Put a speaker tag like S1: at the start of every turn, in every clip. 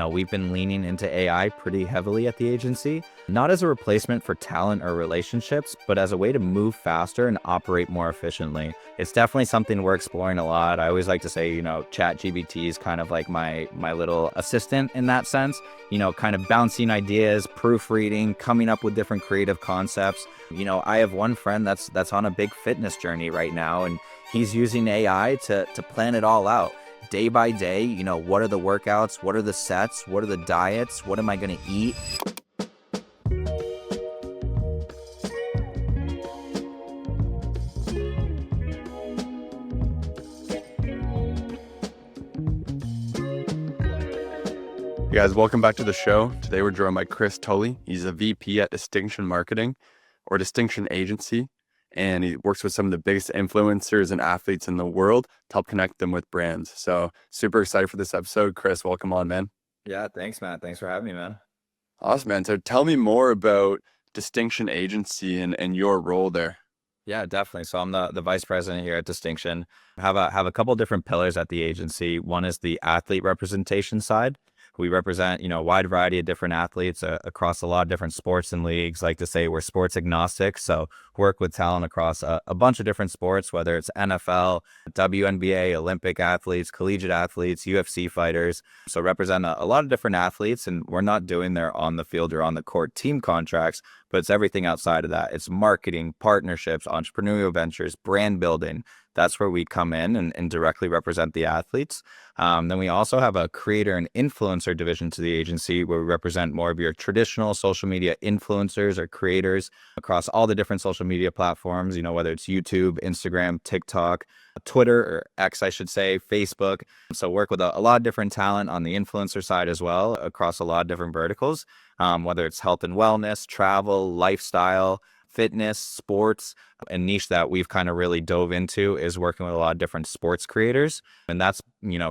S1: we've been leaning into AI pretty heavily at the agency, not as a replacement for talent or relationships, but as a way to move faster and operate more efficiently. It's definitely something we're exploring a lot. I always like to say, ChatGPT is kind of like my little assistant in that sense, kind of bouncing ideas, proofreading, coming up with different creative concepts. I have one friend that's on a big fitness journey right now, and he's using AI to plan it all out. Day by day, what are the workouts? What are the sets? What are the diets? What am I going to eat?
S2: Hey guys, welcome back to the show. Today we're joined by Tully. He's a VP at Distinction Marketing or Distinction Agency, and he works with some of the biggest influencers and athletes in the world to help connect them with brands. So super excited for this episode. Chris, welcome on, man.
S1: Yeah, thanks, Matt. Thanks for having me, man.
S2: Awesome, man. So tell me more about Distinction Agency and your role there.
S1: Yeah, definitely. So I'm the vice president here at Distinction. Have a couple different pillars at the agency. One is the athlete representation side. We represent, a wide variety of different athletes across a lot of different sports and leagues. Like to say we're sports agnostic, so work with talent across a bunch of different sports, whether it's NFL, WNBA, Olympic athletes, collegiate athletes, UFC fighters. So represent a lot of different athletes, and we're not doing their on the field or on the court team contracts, but it's everything outside of that. It's marketing, partnerships, entrepreneurial ventures, brand building. That's where we come in and directly represent the athletes. Then we also have a creator and influencer division to the agency where we represent more of your traditional social media influencers or creators across all the different social media platforms, whether it's YouTube, Instagram, TikTok, Twitter, or X, I should say, Facebook. So work with a lot of different talent on the influencer side as well across a lot of different verticals, whether it's health and wellness, travel, lifestyle, fitness, sports. A niche that we've kind of really dove into is working with a lot of different sports creators. And that's,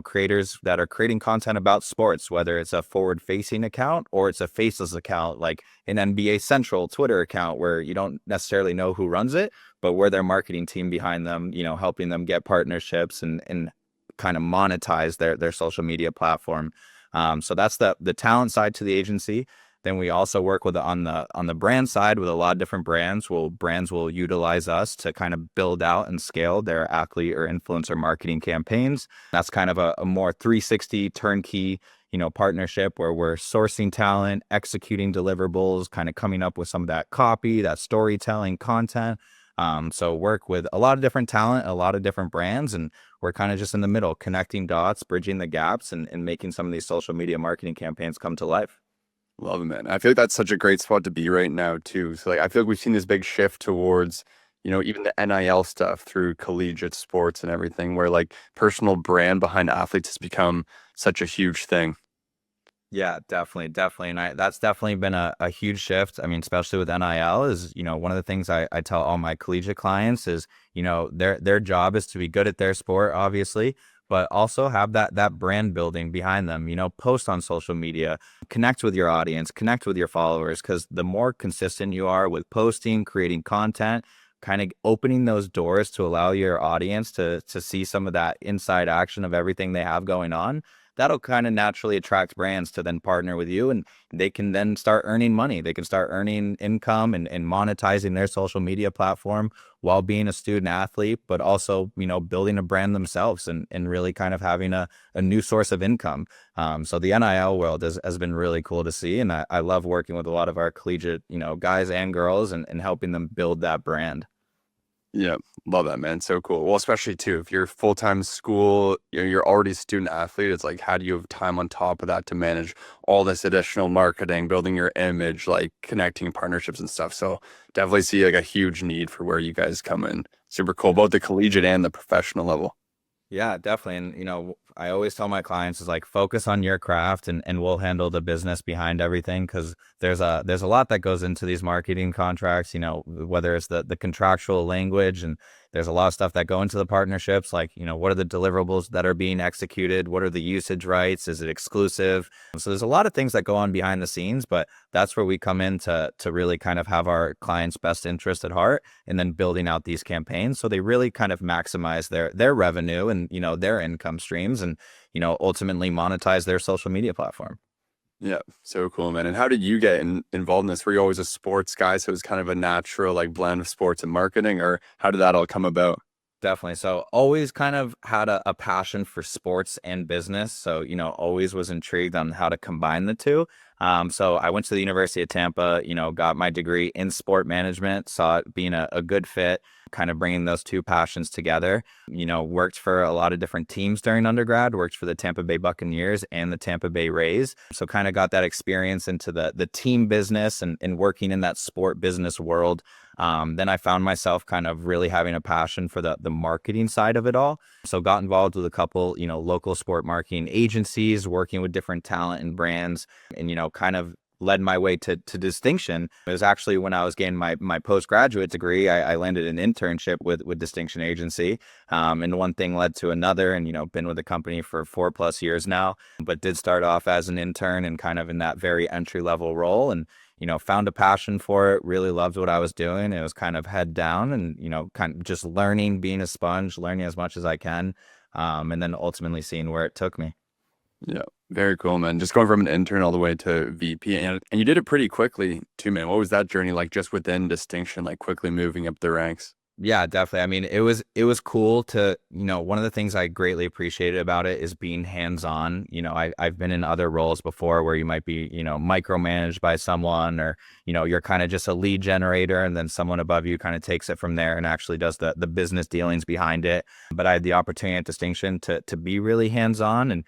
S1: creators that are creating content about sports, whether it's a forward-facing account or it's a faceless account, like an NBA Central Twitter account where you don't necessarily know who runs it, but we're their marketing team behind them, helping them get partnerships and kind of monetize their social media platform. So that's the talent side to the agency. Then we also work with on the brand side with a lot of different brands. Brands will utilize us to kind of build out and scale their athlete or influencer marketing campaigns. That's kind of a more 360 turnkey, partnership where we're sourcing talent, executing deliverables, kind of coming up with some of that copy, that storytelling content. So work with a lot of different talent, a lot of different brands, and we're kind of just in the middle, connecting dots, bridging the gaps, and making some of these social media marketing campaigns come to life.
S2: Love it, man. I feel like that's such a great spot to be right now too. So I feel like we've seen this big shift towards, even the NIL stuff through collegiate sports and everything, where personal brand behind athletes has become such a huge thing.
S1: Yeah, definitely. And that's definitely been a huge shift. I mean, especially with NIL is, one of the things I tell all my collegiate clients is, their job is to be good at their sport, obviously, but also have that brand building behind them, post on social media, connect with your audience, connect with your followers, because the more consistent you are with posting, creating content, kind of opening those doors to allow your audience to see some of that inside action of everything they have going on, that'll kind of naturally attract brands to then partner with you, and they can then start earning money. They can start earning income and monetizing their social media platform while being a student athlete, but also, building a brand themselves and really kind of having a new source of income. So the NIL world has been really cool to see. And I love working with a lot of our collegiate, guys and girls and helping them build that brand.
S2: Yeah, love that, man. So cool. Well, especially too, if you're full-time school, you're already a student athlete, it's like, how do you have time on top of that to manage all this additional marketing, building your image, connecting partnerships and stuff? So definitely see a huge need for where you guys come in. Super cool, both the collegiate and the professional level.
S1: Yeah, definitely. And, I always tell my clients is focus on your craft and we'll handle the business behind everything. Cause there's a lot that goes into these marketing contracts, whether it's the contractual language, and there's a lot of stuff that go into the partnerships. What are the deliverables that are being executed? What are the usage rights? Is it exclusive? So there's a lot of things that go on behind the scenes, but that's where we come in to really kind of have our clients' best interest at heart, and then building out these campaigns so they really kind of maximize their revenue and, their income streams, and, ultimately monetize their social media platform.
S2: Yeah, so cool, man. And how did you get involved in this? Were you always a sports guy, so it was kind of a natural like blend of sports and marketing, or how did that all come about?
S1: Definitely. So always kind of had a passion for sports and business. So, always was intrigued on how to combine the two. So I went to the University of Tampa, got my degree in sport management, saw it being a good fit, kind of bringing those two passions together. Worked for a lot of different teams during undergrad, worked for the Tampa Bay Buccaneers and the Tampa Bay Rays. So kind of got that experience into the team business and working in that sport business world. Then I found myself kind of really having a passion for the marketing side of it all. So got involved with a couple, local sport marketing agencies, working with different talent and brands, and, kind of led my way to distinction. It was actually when I was getting my postgraduate degree, I landed an internship with Distinction Agency. And one thing led to another, and, been with the company for 4+ years now, but did start off as an intern and kind of in that very entry level role. And found a passion for it, really loved what I was doing. It was kind of head down and, kind of just learning, being a sponge, learning as much as I can. And then ultimately seeing where it took me.
S2: Yeah, very cool, man. Just going from an intern all the way to VP, and you did it pretty quickly too, man. What was that journey like, just within Distinction, like quickly moving up the ranks?
S1: Yeah, definitely. I mean, it was cool to, one of the things I greatly appreciated about it is being hands-on. I've been in other roles before where you might be, micromanaged by someone, or, you're kind of just a lead generator and then someone above you kind of takes it from there and actually does the business dealings behind it. But I had the opportunity at Distinction to be really hands-on and,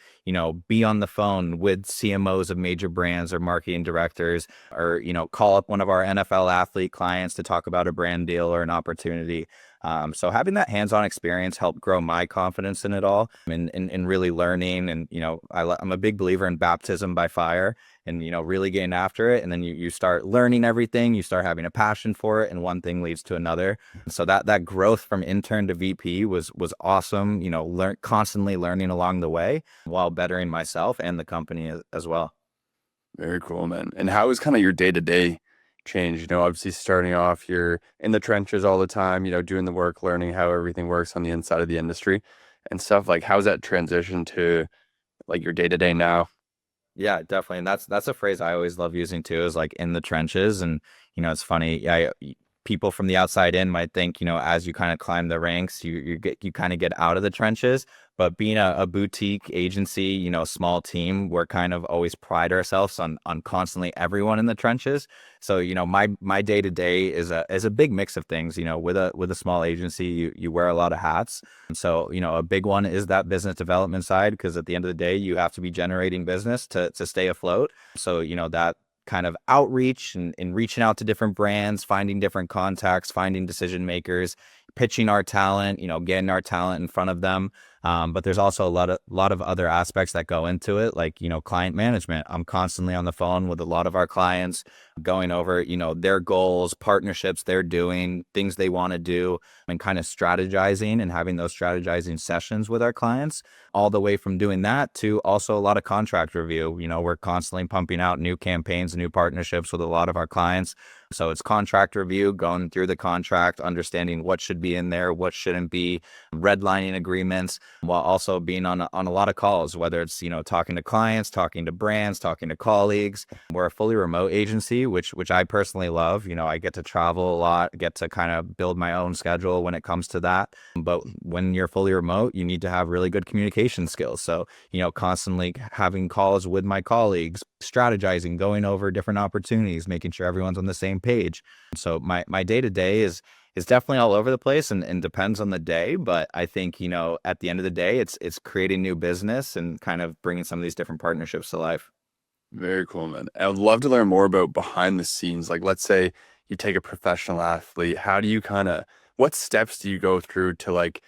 S1: be on the phone with CMOs of major brands or marketing directors, or, call up one of our NFL athlete clients to talk about a brand deal or an opportunity. So having that hands-on experience helped grow my confidence in it all, and really learning. And, I'm a big believer in baptism by fire, and, really getting after it. And then you start learning everything, you start having a passion for it, and one thing leads to another. So that growth from intern to VP was awesome, constantly learning along the way while bettering myself and the company as well.
S2: Very cool, man. And how is kind of your day to day change? Obviously starting off, you're in the trenches all the time, doing the work, learning how everything works on the inside of the industry and stuff. Like, how's that transition to like your day to day now?
S1: Yeah, definitely. And that's a phrase I always love using too, is like in the trenches. And, it's funny. People from the outside in might think, as you kind of climb the ranks, you kind of get out of the trenches. But being a boutique agency, small team, we're kind of always pride ourselves on constantly everyone in the trenches. So, my day to day is a big mix of things. With a small agency, you wear a lot of hats. And so, a big one is that business development side, because at the end of the day, you have to be generating business to stay afloat. So, that kind of outreach and reaching out to different brands, finding different contacts, finding decision makers, pitching our talent, getting our talent in front of them. But there's also a lot of other aspects that go into it, like, client management. I'm constantly on the phone with a lot of our clients, going over, their goals, partnerships they're doing, things they want to do, and kind of strategizing and having those strategizing sessions with our clients, all the way from doing that to also a lot of contract review. We're constantly pumping out new campaigns, new partnerships with a lot of our clients. So it's contract review, going through the contract, understanding what should be in there, what shouldn't be, redlining agreements, while also being on a lot of calls, whether it's, talking to clients, talking to brands, talking to colleagues. We're a fully remote agency, which I personally love. I get to travel a lot, get to kind of build my own schedule when it comes to that. But when you're fully remote, you need to have really good communication skills. So, constantly having calls with my colleagues, strategizing, going over different opportunities, making sure everyone's on the same page. So my day to day is definitely all over the place, and depends on the day. But I think, at the end of the day, it's creating new business and kind of bringing some of these different partnerships to life.
S2: Very cool, man. I would love to learn more about behind the scenes. Like, let's say you take a professional athlete. How do you what steps do you go through to like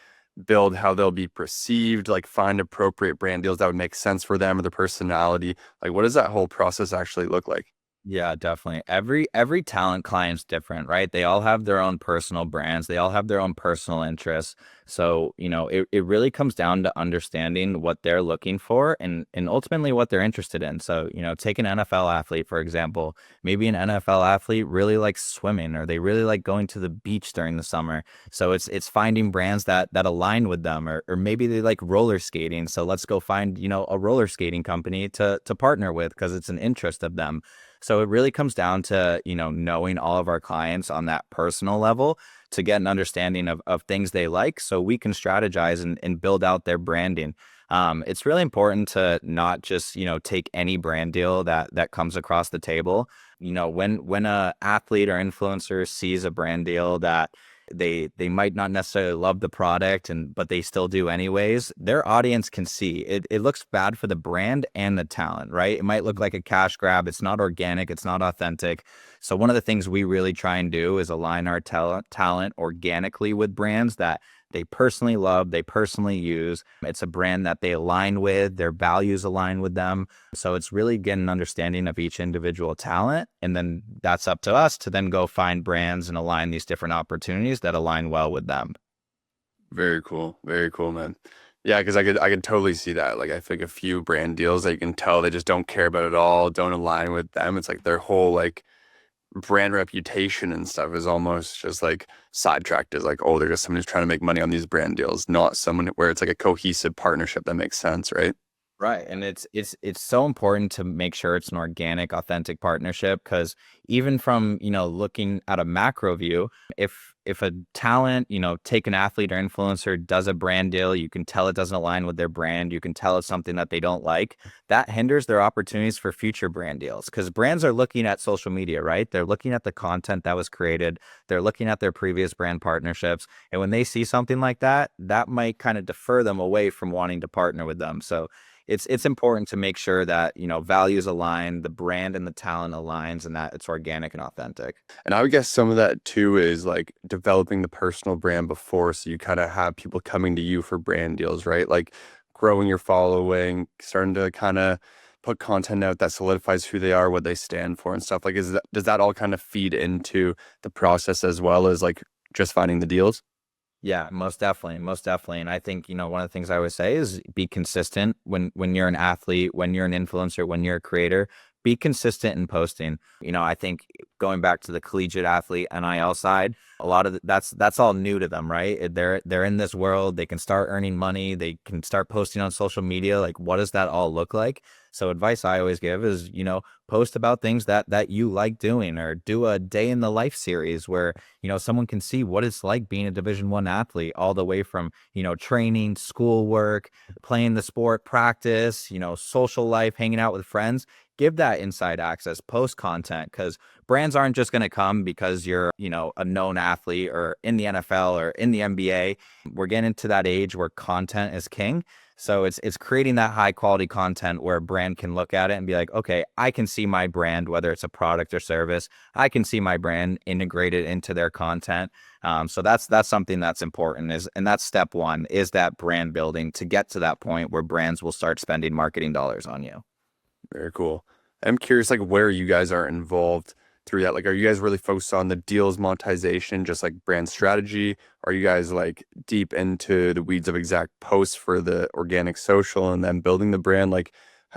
S2: build how they'll be perceived, like find appropriate brand deals that would make sense for them or their personality? Like, what does that whole process actually look like?
S1: Yeah, definitely. Every talent client's different, right? They all have their own personal brands. They all have their own personal interests. So, it really comes down to understanding what they're looking for and ultimately what they're interested in. So, take an NFL athlete, for example. Maybe an NFL athlete really likes swimming or they really like going to the beach during the summer. So it's finding brands that align with them, or maybe they like roller skating. So let's go find, a roller skating company to partner with because it's an interest of them. So it really comes down to, knowing all of our clients on that personal level to get an understanding of things they like so we can strategize and build out their branding. It's really important to not just, take any brand deal that comes across the table. When a athlete or influencer sees a brand deal that they might not necessarily love the product but they still do anyways, their audience can see it looks bad for the brand and the talent, right? It might look like a cash grab. It's not organic, it's not authentic. So one of the things we really try and do is align our talent organically with brands that they personally love, they personally use. It's a brand that they align with, their values align with them. So it's really getting an understanding of each individual talent. And then that's up to us to then go find brands and align these different opportunities that align well with them.
S2: Very cool, man. Yeah, because I could totally see that. Like, I think a few brand deals that you can tell they just don't care about it all, don't align with them. It's like their whole like brand reputation and stuff is almost just like sidetracked as like, oh, they're just someone who's trying to make money on these brand deals, not someone where it's like a cohesive partnership that makes sense, right?
S1: Right. And it's so important to make sure it's an organic, authentic partnership because even from, looking at a macro view, if a talent, take an athlete or influencer does a brand deal, you can tell it doesn't align with their brand, you can tell it's something that they don't like, that hinders their opportunities for future brand deals because brands are looking at social media, right? They're looking at the content that was created, they're looking at their previous brand partnerships. And when they see something like that, that might kind of defer them away from wanting to partner with them. So it's important to make sure that, values align, the brand and the talent aligns, and that it's organic and authentic.
S2: And I would guess some of that too is like developing the personal brand before, so you kind of have people coming to you for brand deals, right? Like growing your following, starting to kind of put content out that solidifies who they are, what they stand for, and stuff. Like, does that all kind of feed into the process as well as like just finding the deals?
S1: Yeah, most definitely, most definitely. And I think, one of the things I always say is be consistent when you're an athlete, when you're an influencer, when you're a creator, be consistent in posting. I think going back to the collegiate athlete NIL side, a lot of that's all new to them, right? They're in this world, they can start earning money, they can start posting on social media. Like, what does that all look like? So advice I always give is, post about things that you like doing, or do a day in the life series where someone can see what it's like being a Division 1 athlete, all the way from, training, schoolwork, playing the sport, practice, social life, hanging out with friends. Give that inside access, post content, because brands aren't just going to come because you're, a known athlete or in the NFL or in the NBA. We're getting into that age where content is king. So it's creating that high quality content where a brand can look at it and be like, okay, I can see my brand, whether it's a product or service, I can see my brand integrated into their content. So that's something that's important, and that's step one, is that brand building to get to that point where brands will start spending marketing dollars on you.
S2: Very cool. I'm curious, like, where you guys are involved through that. Like, are you guys really focused on the deals monetization, just like brand strategy? Are you guys like deep into the weeds of exact posts for the organic social and then building the brand? Like,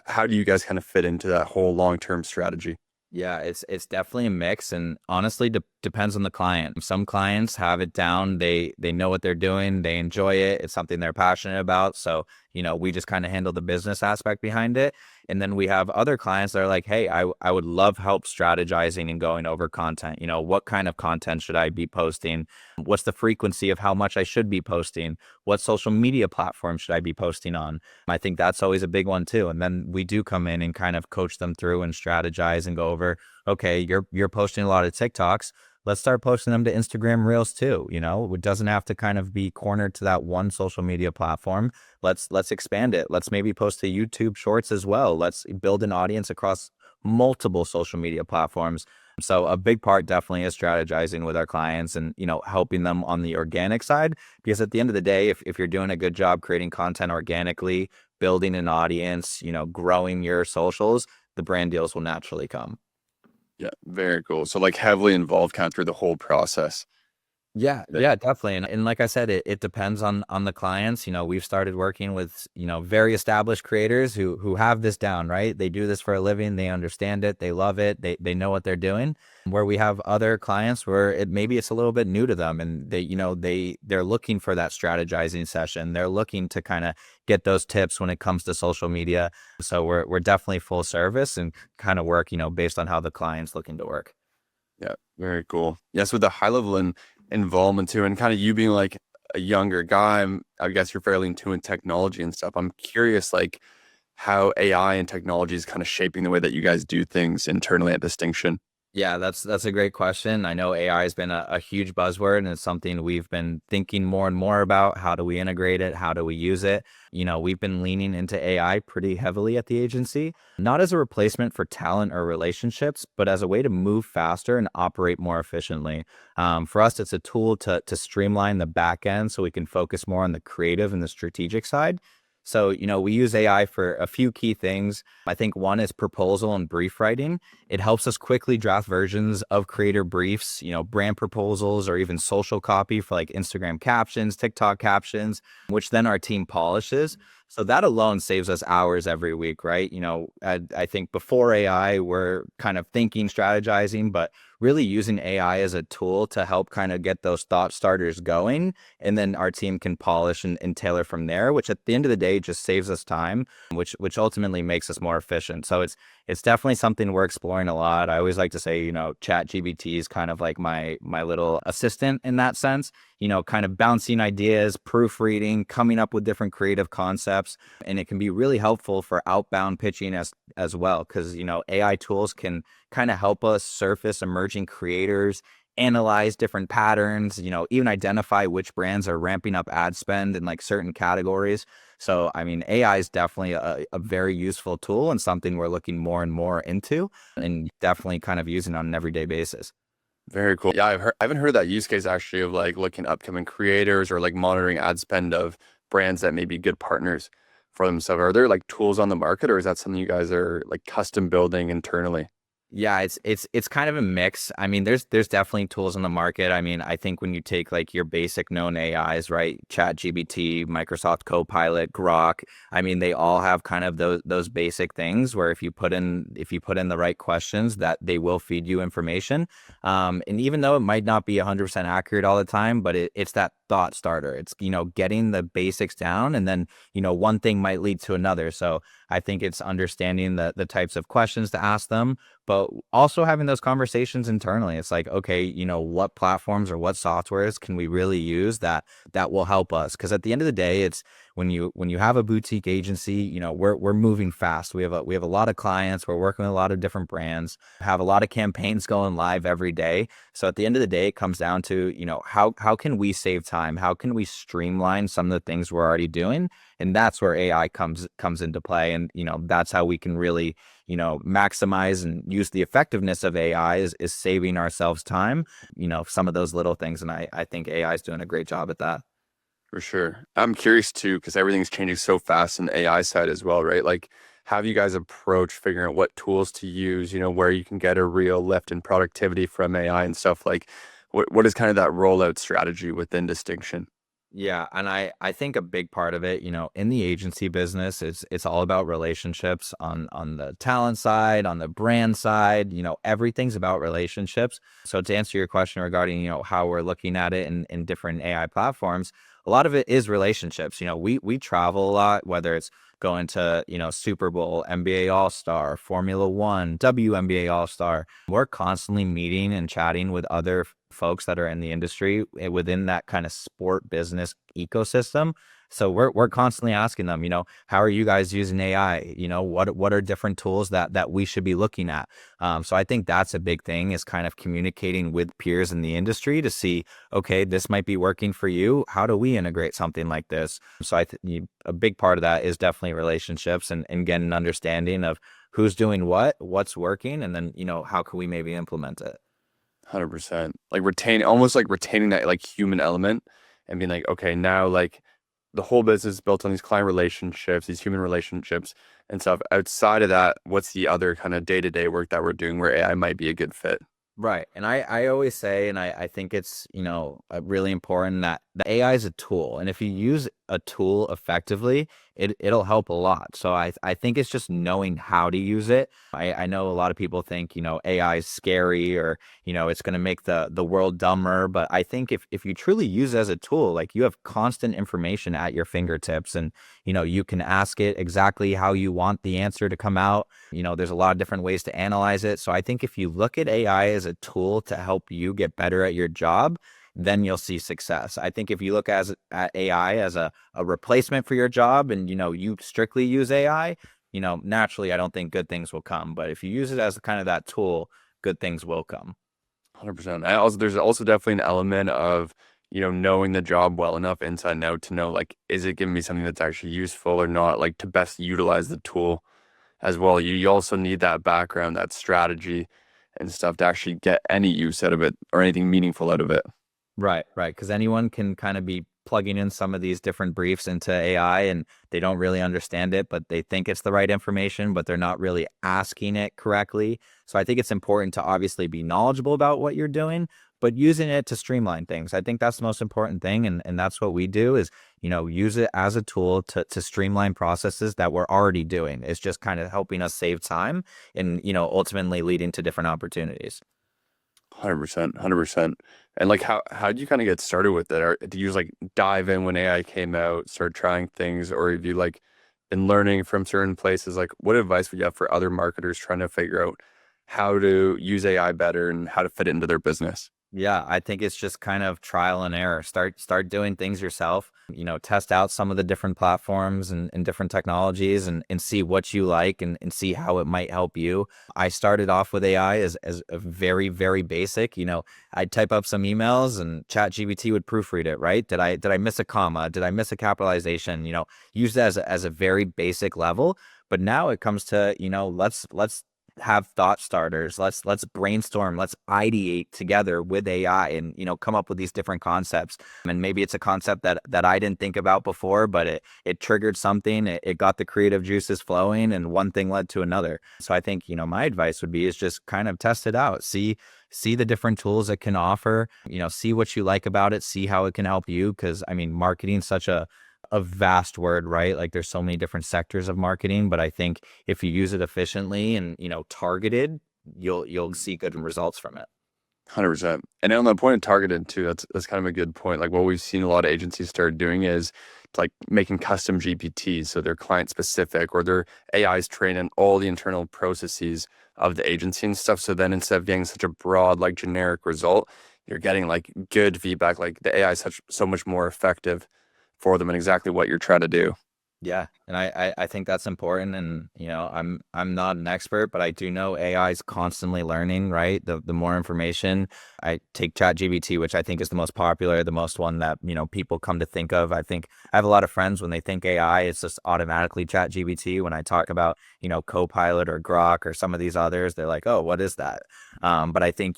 S2: how do you guys kind of fit into that whole long-term strategy?
S1: Yeah, it's definitely a mix, and honestly depends on the client. Some clients have it down. They know what they're doing. They enjoy it. It's something they're passionate about. So, we just kind of handle the business aspect behind it. And then we have other clients that are like, hey, I would love help strategizing and going over content. What kind of content should I be posting? What's the frequency of how much I should be posting? What social media platform should I be posting on? I think that's always a big one too. And then we do come in and kind of coach them through and strategize and go over, okay, you're posting a lot of TikToks. Let's start posting them to Instagram Reels too. It doesn't have to kind of be cornered to that one social media platform. Let's expand it. Let's maybe post to YouTube Shorts as well. Let's build an audience across multiple social media platforms. So a big part definitely is strategizing with our clients and, helping them on the organic side, because at the end of the day, if you're doing a good job creating content organically, building an audience, growing your socials, the brand deals will naturally come.
S2: Yeah, very cool. So like heavily involved kind of through the whole process.
S1: Yeah,
S2: Yeah.
S1: yeah, definitely. And like I said, it depends on the clients. We've started working with, very established creators who have this down, right? They do this for a living, they understand it, they love it, they know what they're doing. Where we have other clients where maybe it's a little bit new to them and they're looking for that strategizing session. They're looking to kind of get those tips when it comes to social media. So we're definitely full service and kind of work, based on how the client's looking to work.
S2: Yeah, very cool. Yes, with the high level involvement too, and kind of you being like a younger guy, I guess you're fairly in tune with technology and stuff. I'm curious, like how AI and technology is kind of shaping the way that you guys do things internally at Distinction.
S1: Yeah, that's a great question. I know AI has been a huge buzzword and it's something we've been thinking more and more about. How do we integrate it? How do we use it? We've been leaning into AI pretty heavily at the agency, not as a replacement for talent or relationships, but as a way to move faster and operate more efficiently. For us, it's a tool to streamline the back end so we can focus more on the creative and the strategic side. So, we use AI for a few key things. I think one is proposal and brief writing. It helps us quickly draft versions of creator briefs, brand proposals, or even social copy for like Instagram captions, TikTok captions, which then our team polishes. So that alone saves us hours every week, right? I think before AI, we're kind of thinking, strategizing, but really using AI as a tool to help kind of get those thought starters going. And then our team can polish and tailor from there, which at the end of the day just saves us time, which ultimately makes us more efficient. So it's definitely something we're exploring a lot. I always like to say, Chat GBT is kind of like my little assistant in that sense, kind of bouncing ideas, proofreading, coming up with different creative concepts. And it can be really helpful for outbound pitching as well. Cause, AI tools can kind of help us surface emerging creators, analyze different patterns, even identify which brands are ramping up ad spend in like certain categories. So, I mean, AI is definitely a very useful tool and something we're looking more and more into and definitely kind of using on an everyday basis.
S2: Very cool. Yeah, I haven't heard that use case actually of like looking at upcoming creators or like monitoring ad spend of brands that may be good partners for themselves. Are there like tools on the market, or is that something you guys are like custom building internally?
S1: Yeah, it's kind of a mix. I mean, there's definitely tools on the market. I mean, I think when you take like your basic known AIs, right? Chat GBT, Microsoft Copilot, Grok, I mean, they all have kind of those basic things where if you put in the right questions that they will feed you information. And even though it might not be 100% accurate all the time, but it's that thought starter. It's, getting the basics down and then, one thing might lead to another. So I think it's understanding the types of questions to ask them, but also having those conversations internally. It's like, okay, what platforms or what softwares can we really use that will help us? Because at the end of the day, it's when you have a boutique agency, we're moving fast. We have a lot of clients. We're working with a lot of different brands. Have a lot of campaigns going live every day. So at the end of the day, it comes down to, how can we save time? How can we streamline some of the things we're already doing? And that's where AI comes into play. And, that's how we can really, maximize and use the effectiveness of AI is saving ourselves time, some of those little things. And I think AI is doing a great job at that.
S2: For sure. I'm curious too, because everything's changing so fast in the AI side as well, right? Like, have you guys approach figuring out what tools to use, where you can get a real lift in productivity from AI and stuff like what is kind of that rollout strategy within Distinction?
S1: Yeah, and I think a big part of it, in the agency business, it's all about relationships on the talent side, on the brand side, everything's about relationships. So to answer your question regarding, how we're looking at it in different AI platforms, a lot of it is relationships. We travel a lot, whether it's going to, Super Bowl, NBA All-Star, Formula One, WNBA All-Star. We're constantly meeting and chatting with other folks that are in the industry within that kind of sport business ecosystem. So we're constantly asking them, how are you guys using AI? What are different tools that we should be looking at? So I think that's a big thing, is kind of communicating with peers in the industry to see, okay, this might be working for you. How do we integrate something like this? So a big part of that is definitely relationships and getting an understanding of who's doing what's working, and then, how can we maybe implement it?
S2: 100%. Like almost like retaining that like human element and being like, okay, now like the whole business is built on these client relationships, these human relationships and stuff. Outside of that, what's the other kind of day-to-day work that we're doing where AI might be a good fit?
S1: Right. And I always say, and I think it's, really important that the AI is a tool. And if you use a tool effectively, it'll help a lot. So I think it's just knowing how to use it. I know a lot of people think, AI is scary or, it's going to make the world dumber. But I think if you truly use it as a tool, like you have constant information at your fingertips and, you can ask it exactly how you want the answer to come out. There's a lot of different ways to analyze it. So I think if you look at AI as a tool to help you get better at your job, then you'll see success. I think if you look at AI as a replacement for your job and, you strictly use AI, naturally, I don't think good things will come. But if you use it as kind of that tool, good things will come.
S2: 100%. There's also definitely an element of, knowing the job well enough inside and out to know, like, is it giving me something that's actually useful or not, like to best utilize the tool as well. You also need that background, that strategy and stuff to actually get any use out of it or anything meaningful out of it.
S1: Right, right. Because anyone can kind of be plugging in some of these different briefs into AI and they don't really understand it, but they think it's the right information, but they're not really asking it correctly. So I think it's important to obviously be knowledgeable about what you're doing, but using it to streamline things. I think that's the most important thing. And that's what we do is, use it as a tool to streamline processes that we're already doing. It's just kind of helping us save time and, ultimately leading to different opportunities.
S2: 100%, 100%. And like, how did you kind of get started with it? Or did you just like dive in when AI came out, start trying things, or have you like been learning from certain places? Like, what advice would you have for other marketers trying to figure out how to use AI better and how to fit it into their business?
S1: Yeah, I think it's just kind of trial and error. Start doing things yourself, test out some of the different platforms and different technologies and see what you like and see how it might help you. I started off with AI as a very, very basic, I'd type up some emails and ChatGPT would proofread it, right? Did I miss a comma? Did I miss a capitalization? Use it as a very basic level. But now it comes to, let's have thought starters. Let's brainstorm. Let's ideate together with AI and come up with these different concepts. And maybe it's a concept that I didn't think about before, but it triggered something. It got the creative juices flowing, and one thing led to another. So I think my advice would be is just kind of test it out. See the different tools it can offer. See what you like about it. See how it can help you. Because I mean, marketing's such a vast word, right? Like there's so many different sectors of marketing, but I think if you use it efficiently and, targeted, you'll see good results from it.
S2: 100%. And on the point of targeted too, that's kind of a good point. Like what we've seen a lot of agencies start doing is like making custom GPTs, so they're client specific or their AI is trained in all the internal processes of the agency and stuff. So then instead of getting such a broad, like generic result, you're getting like good feedback. Like the AI is so much more effective for them and exactly what you're trying to do.
S1: Yeah, and I think that's important. And I'm not an expert, but I do know AI is constantly learning, right? The more information I take ChatGPT, which I think is the most popular, the most one that people come to think of. I think I have a lot of friends when they think AI, it's just automatically ChatGPT. When I talk about Copilot or Grok or some of these others, they're like, oh, what is that? But I think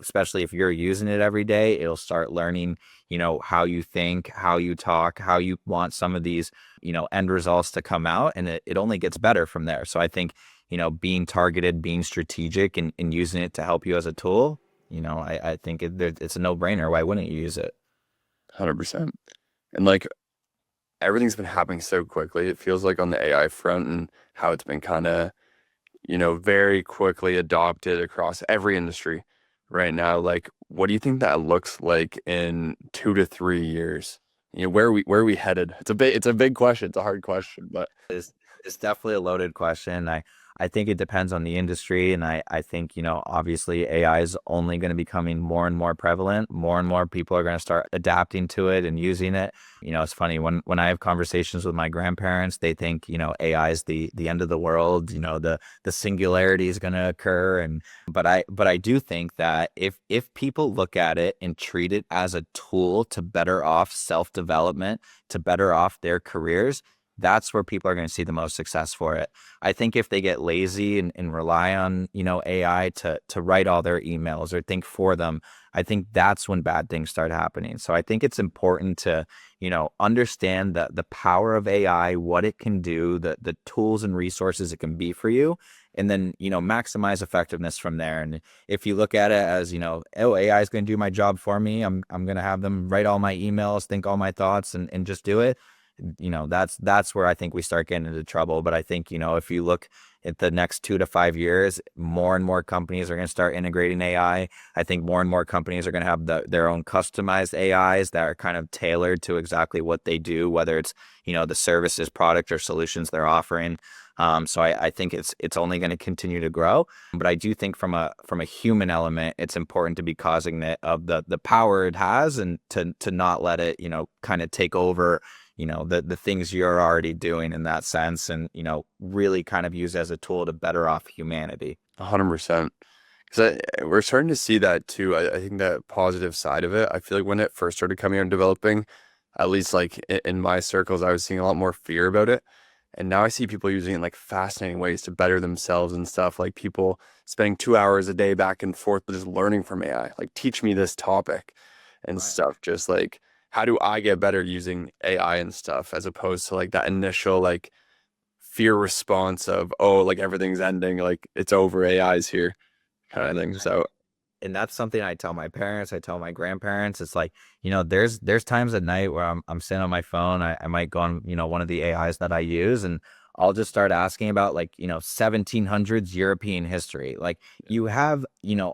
S1: especially if you're using it every day, it'll start learning how you think, how you talk, how you want some of these end results to come out, and it only gets better from there. So I think being targeted, being strategic, and using it to help you as a tool, I think it's a no-brainer. Why wouldn't you use it?
S2: 100%. And like everything's been happening so quickly. It feels like on the AI front and how it's been kind of, very quickly adopted across every industry right now. Like, what do you think that looks like in 2 to 3 years? Where are we headed? It's a big question. It's a hard question, but
S1: It's definitely a loaded question. I think it depends on the industry. And I think, obviously AI is only going to be becoming more and more prevalent. More and more people are going to start adapting to it and using it. It's funny when I have conversations with my grandparents, they think, AI is the end of the world, the singularity is going to occur. But I do think that if people look at it and treat it as a tool to better off self-development, to better off their careers, that's where people are going to see the most success for it. I think if they get lazy and rely on, AI to write all their emails or think for them, I think that's when bad things start happening. So I think it's important to, understand the power of AI, what it can do, the tools and resources it can be for you, and then, maximize effectiveness from there. And if you look at it as, oh, AI is going to do my job for me, I'm going to have them write all my emails, think all my thoughts, and just do it. That's where I think we start getting into trouble. But I think, if you look at the next 2 to 5 years, more and more companies are going to start integrating AI. I think more and more companies are going to have their own customized AIs that are kind of tailored to exactly what they do, whether it's, the services, product, or solutions they're offering. So I think it's only going to continue to grow. But I do think from a human element, it's important to be cognizant of the power it has, and to not let it, kind of take over, the things you're already doing in that sense, and, really kind of use as a tool to better off humanity.
S2: 100%. Because we're starting to see that too. I think that positive side of it, I feel like when it first started coming out and developing, at least like in my circles, I was seeing a lot more fear about it. And now I see people using it in like fascinating ways to better themselves and stuff. Like people spending 2 hours a day back and forth, just learning from AI. Like, teach me this topic and stuff. Just like, how do I get better using AI and stuff, as opposed to like that initial like fear response of, oh, like everything's ending, like it's over, AI's here kind of thing. So
S1: And that's something I tell my parents, I tell my grandparents. It's like, there's times at night where I'm sitting on my phone. I might go on, one of the AIs that I use, and I'll just start asking about, like, 1700s European history. Like, you have,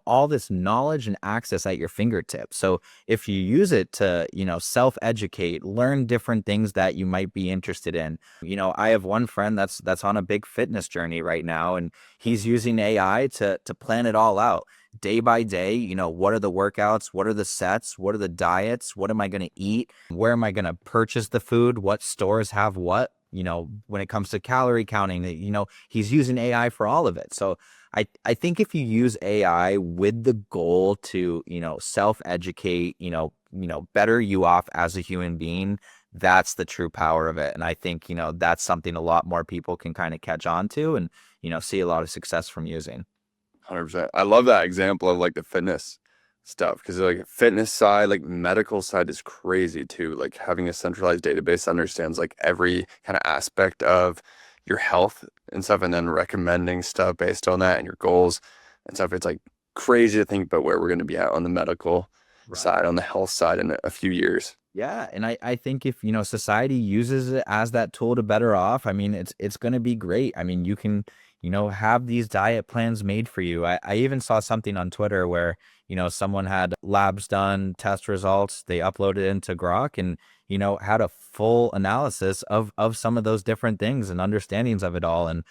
S1: all this knowledge and access at your fingertips. So if you use it to, self-educate, learn different things that you might be interested in. I have one friend that's on a big fitness journey right now, and he's using AI to plan it all out day by day. What are the workouts? What are the sets? What are the diets? What am I going to eat? Where am I going to purchase the food? What stores have what? When it comes to calorie counting, he's using AI for all of it. So I think if you use AI with the goal to, self-educate, better you off as a human being, that's the true power of it. And I think, that's something a lot more people can kind of catch on to, and, see a lot of success from using.
S2: 100%. I love that example of like the fitness stuff, because like fitness side, like medical side is crazy too. Like having a centralized database that understands like every kind of aspect of your health and stuff, and then recommending stuff based on that and your goals and stuff. It's like crazy to think about where we're going to be at on the medical side, on the health side in a few years.
S1: Yeah. And I think if, society uses it as that tool to better off, I mean, it's going to be great. I mean, you can, have these diet plans made for you. I even saw something on Twitter where, someone had labs done, test results, they uploaded into Grok, and, had a full analysis of some of those different things and understandings of it all. And,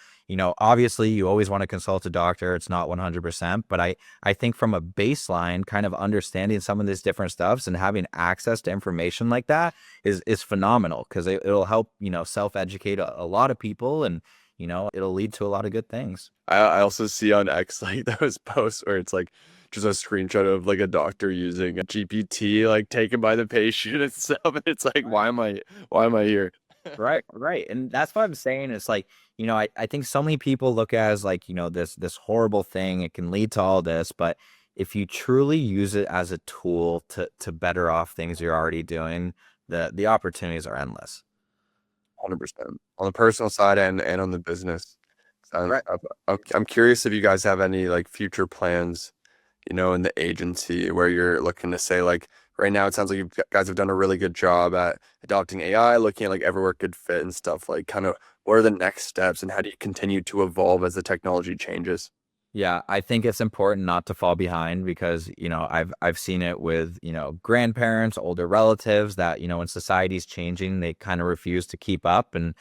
S1: obviously you always want to consult a doctor. It's not 100%, but I think from a baseline, kind of understanding some of these different stuffs and having access to information like that is phenomenal, because it'll help, self-educate a lot of people, and, it'll lead to a lot of good things.
S2: I also see on X like those posts where it's like just a screenshot of like a doctor using a GPT, like taken by the patient and stuff. And it's like, why am I here?
S1: Right, right. And that's what I'm saying. It's like, I think so many people look at it as like, this horrible thing. It can lead to all this, but if you truly use it as a tool to better off things you're already doing, the opportunities are endless.
S2: 100% on the personal side and on the business side.
S1: Right.
S2: I'm curious if you guys have any like future plans, in the agency, where you're looking to say like, right now it sounds like you guys have done a really good job at adopting AI, looking at like everywhere it could fit and stuff. Like, kind of what are the next steps, and how do you continue to evolve as the technology changes?
S1: Yeah, I think it's important not to fall behind, because, I've seen it with, grandparents, older relatives that, when society's changing, they kind of refuse to keep up. And,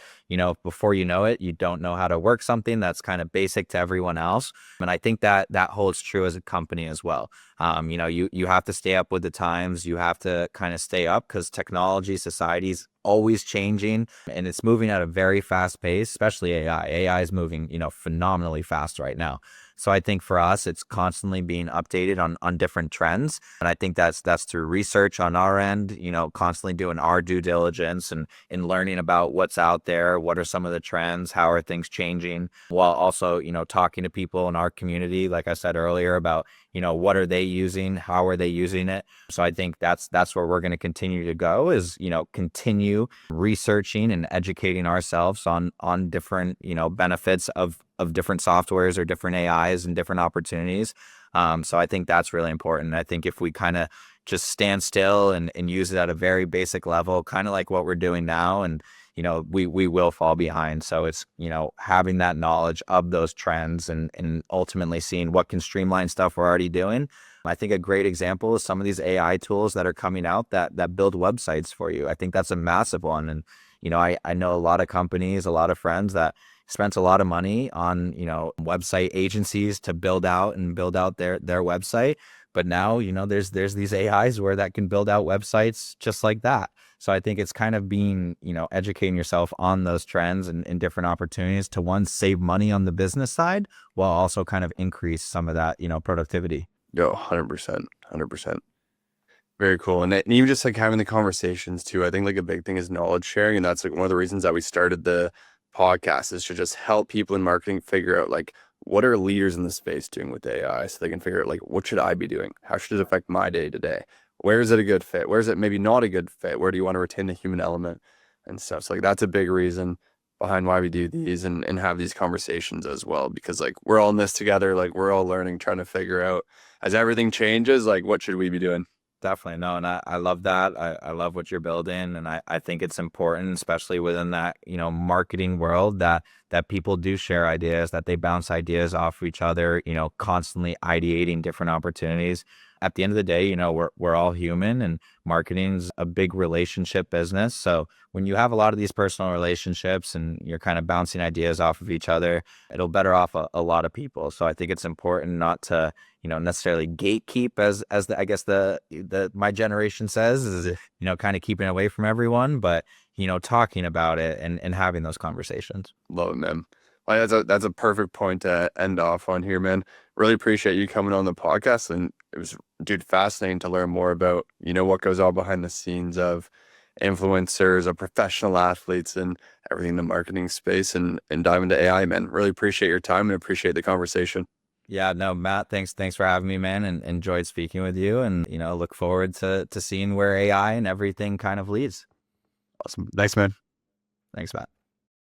S1: before you know it, you don't know how to work something that's kind of basic to everyone else. And I think that holds true as a company as well. You have to stay up with the times. You have to kind of stay up, because technology, society's always changing, and it's moving at a very fast pace, especially AI. AI is moving, phenomenally fast right now. So I think for us, it's constantly being updated on different trends. And I think that's through research on our end, constantly doing our due diligence and learning about what's out there, what are some of the trends, how are things changing, while also, talking to people in our community, like I said earlier, about, what are they using, how are they using it. So I think that's where we're going to continue to go is, continue researching and educating ourselves on different, benefits of different softwares or different AIs and different opportunities. So I think that's really important. I think if we kind of just stand still and use it at a very basic level, kind of like what we're doing now, and we will fall behind. So it's, having that knowledge of those trends and ultimately seeing what can streamline stuff we're already doing. I think a great example is some of these AI tools that are coming out that build websites for you. I think that's a massive one. And, I know a lot of companies, a lot of friends that spent a lot of money on, website agencies to build out their website. But now, there's these AIs where that can build out websites just like that. So I think it's kind of being, educating yourself on those trends and different opportunities to, one, save money on the business side while also kind of increase some of that, productivity.
S2: Yo, 100%, 100%. Very cool. And even just like having the conversations too, I think like a big thing is knowledge sharing. And that's like one of the reasons that we started the podcast, is to just help people in marketing figure out like what are leaders in the space doing with AI, so they can figure out like, what should I be doing? How should it affect my day to day? Where is it a good fit? Where is it maybe not a good fit? Where do you want to retain the human element and stuff? So like that's a big reason behind why we do these and have these conversations as well, because like we're all in this together, like we're all learning, trying to figure out as everything changes, like what should we be doing?
S1: Definitely. No, and I love that. I love what you're building. And I think it's important, especially within that, marketing world, that people do share ideas, that they bounce ideas off of each other, constantly ideating different opportunities. At the end of the day, we're all human, and marketing's a big relationship business. So when you have a lot of these personal relationships and you're kind of bouncing ideas off of each other, it'll better off a lot of people. So I think it's important not to, necessarily gatekeep, as I guess the my generation says, is, kind of keeping away from everyone, but, talking about it and having those conversations.
S2: Love it, man. Well, that's a perfect point to end off on here, man. Really appreciate you coming on the podcast, and it was, dude, fascinating to learn more about, what goes on behind the scenes of influencers, of professional athletes, and everything in the marketing space, and dive into AI, man. Really appreciate your time and appreciate the conversation.
S1: Yeah, no, Matt, thanks for having me, man, and enjoyed speaking with you, and, look forward to seeing where AI and everything kind of leads.
S2: Awesome. Thanks, man.
S1: Thanks, Matt.